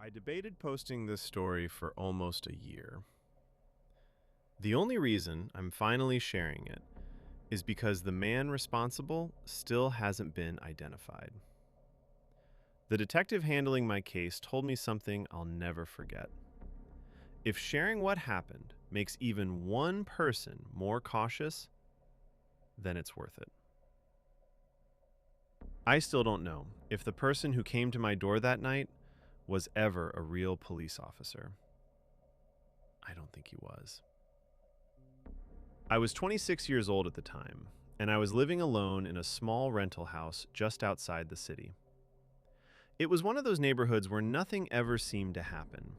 I debated posting this story for almost a year. The only reason I'm finally sharing it is because the man responsible still hasn't been identified. The detective handling my case told me something I'll never forget. If sharing what happened makes even one person more cautious, then it's worth it. I still don't know if the person who came to my door that night was ever a real police officer. I don't think he was. I was 26 years old at the time, and I was living alone in a small rental house just outside the city. It was one of those neighborhoods where nothing ever seemed to happen.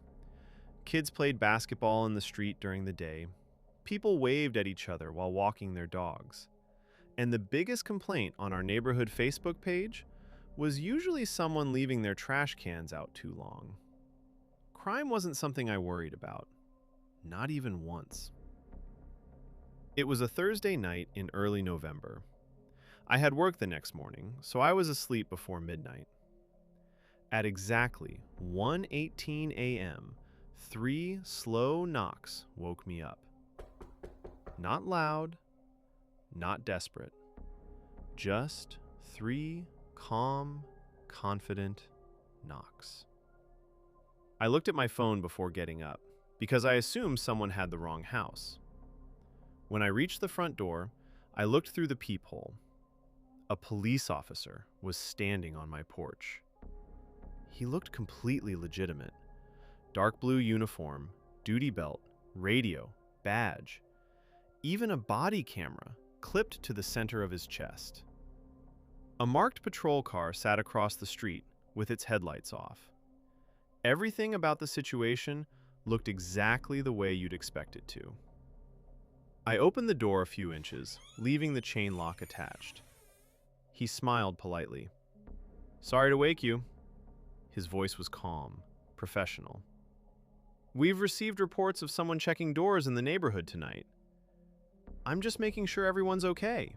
Kids played basketball in the street during the day. People waved at each other while walking their dogs. And the biggest complaint on our neighborhood Facebook page was usually someone leaving their trash cans out too long. Crime wasn't something I worried about. Not even once. It was a Thursday night in early November. I had work the next morning, so I was asleep before midnight. At exactly 1:18 a.m., 3 slow knocks woke me up. Not loud, not desperate. Just 3 calm, confident knocks. I looked at my phone before getting up, because I assumed someone had the wrong house. When I reached the front door, I looked through the peephole. A police officer was standing on my porch. He looked completely legitimate. Dark blue uniform, duty belt, radio, badge, even a body camera clipped to the center of his chest. A marked patrol car sat across the street with its headlights off. Everything about the situation looked exactly the way you'd expect it to. I opened the door a few inches, leaving the chain lock attached. He smiled politely. "Sorry to wake you." His voice was calm, professional. "We've received reports of someone checking doors in the neighborhood tonight. I'm just making sure everyone's okay."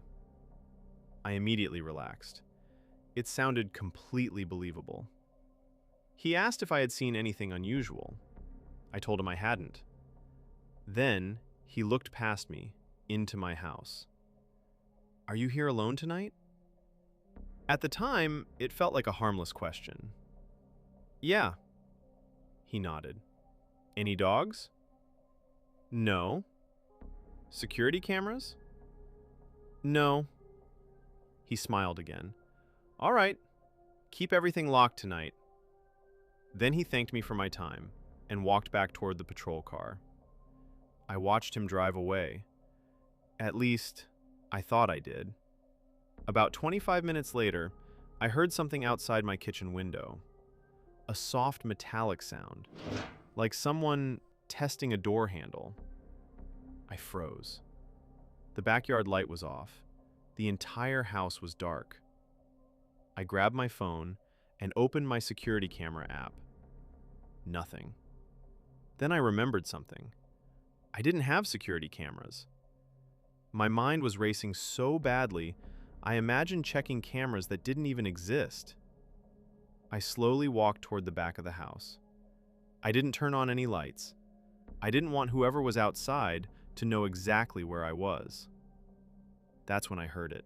I immediately relaxed. It sounded completely believable. He asked if I had seen anything unusual. I told him I hadn't. Then he looked past me, into my house. "Are you here alone tonight?" At the time, it felt like a harmless question. "Yeah." He nodded. "Any dogs?" "No." "Security cameras?" "No." He smiled again. "All right. Keep everything locked tonight." Then he thanked me for my time and walked back toward the patrol car. I watched him drive away. At least, I thought I did. About 25 minutes later, I heard something outside my kitchen window. A soft metallic sound, like someone testing a door handle. I froze. The backyard light was off. The entire house was dark. I grabbed my phone and opened my security camera app. Nothing. Then I remembered something. I didn't have security cameras. My mind was racing so badly, I imagined checking cameras that didn't even exist. I slowly walked toward the back of the house. I didn't turn on any lights. I didn't want whoever was outside to know exactly where I was. That's when I heard it.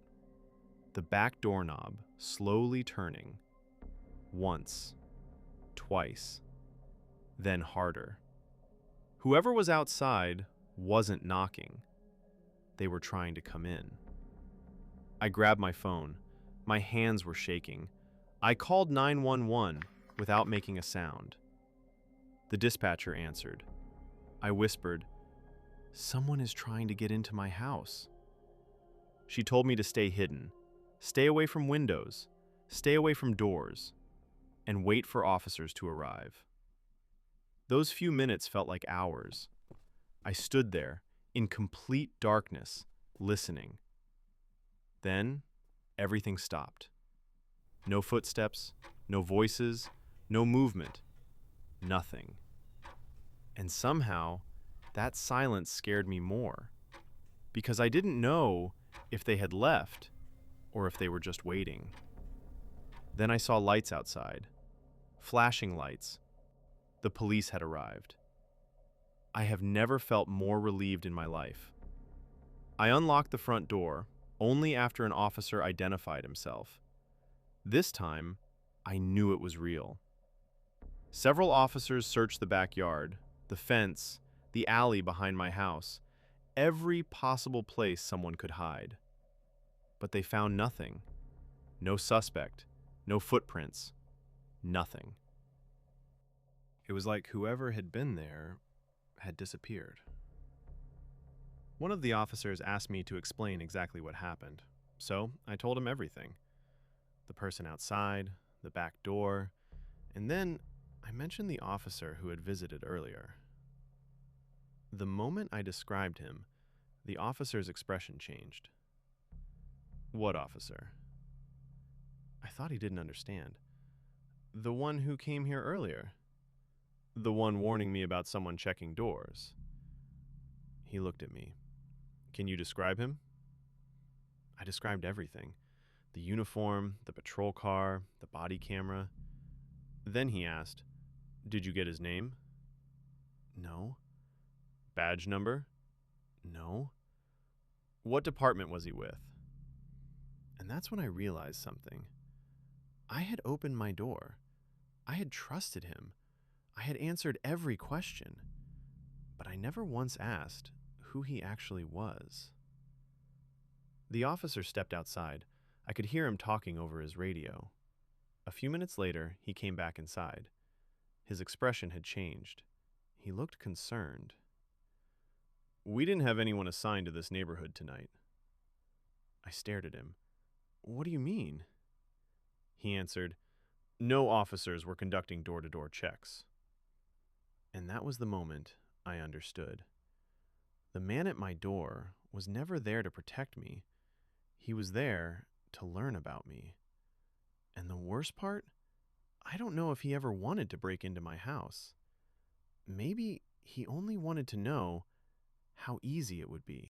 The back doorknob slowly turning. Once. Twice. Then harder. Whoever was outside wasn't knocking. They were trying to come in. I grabbed my phone. My hands were shaking. I called 911 without making a sound. The dispatcher answered. I whispered, "Someone is trying to get into my house." She told me to stay hidden, stay away from windows, stay away from doors, and wait for officers to arrive. Those few minutes felt like hours. I stood there, in complete darkness, listening. Then, everything stopped. No footsteps, no voices, no movement. Nothing. And somehow, that silence scared me more, because I didn't know if they had left or if they were just waiting. Then I saw lights outside, flashing lights, The police had arrived. I have never felt more relieved in my life. I unlocked the front door only after an officer identified himself. This time, I knew it was real. Several officers searched the backyard, the fence, the alley behind my house, every possible place someone could hide. But they found nothing. No suspect, no footprints, nothing. It was like whoever had been there had disappeared. One of the officers asked me to explain exactly what happened, so I told him everything. The person outside, the back door, and then I mentioned the officer who had visited earlier. The moment I described him, the officer's expression changed. What officer? I thought he didn't understand. The one who came here earlier. The one warning me about someone checking doors. He looked at me. Can you describe him? I described everything. The uniform, the patrol car, the body camera. Then he asked, "Did you get his name?" No. Badge number? No. What department was he with? And that's when I realized something. I had opened my door. I had trusted him. I had answered every question. But I never once asked who he actually was. The officer stepped outside. I could hear him talking over his radio. A few minutes later, he came back inside. His expression had changed. He looked concerned. We didn't have anyone assigned to this neighborhood tonight. I stared at him. What do you mean? He answered, no officers were conducting door-to-door checks. And that was the moment I understood. The man at my door was never there to protect me. He was there to learn about me. And the worst part? I don't know if he ever wanted to break into my house. Maybe he only wanted to know how easy it would be.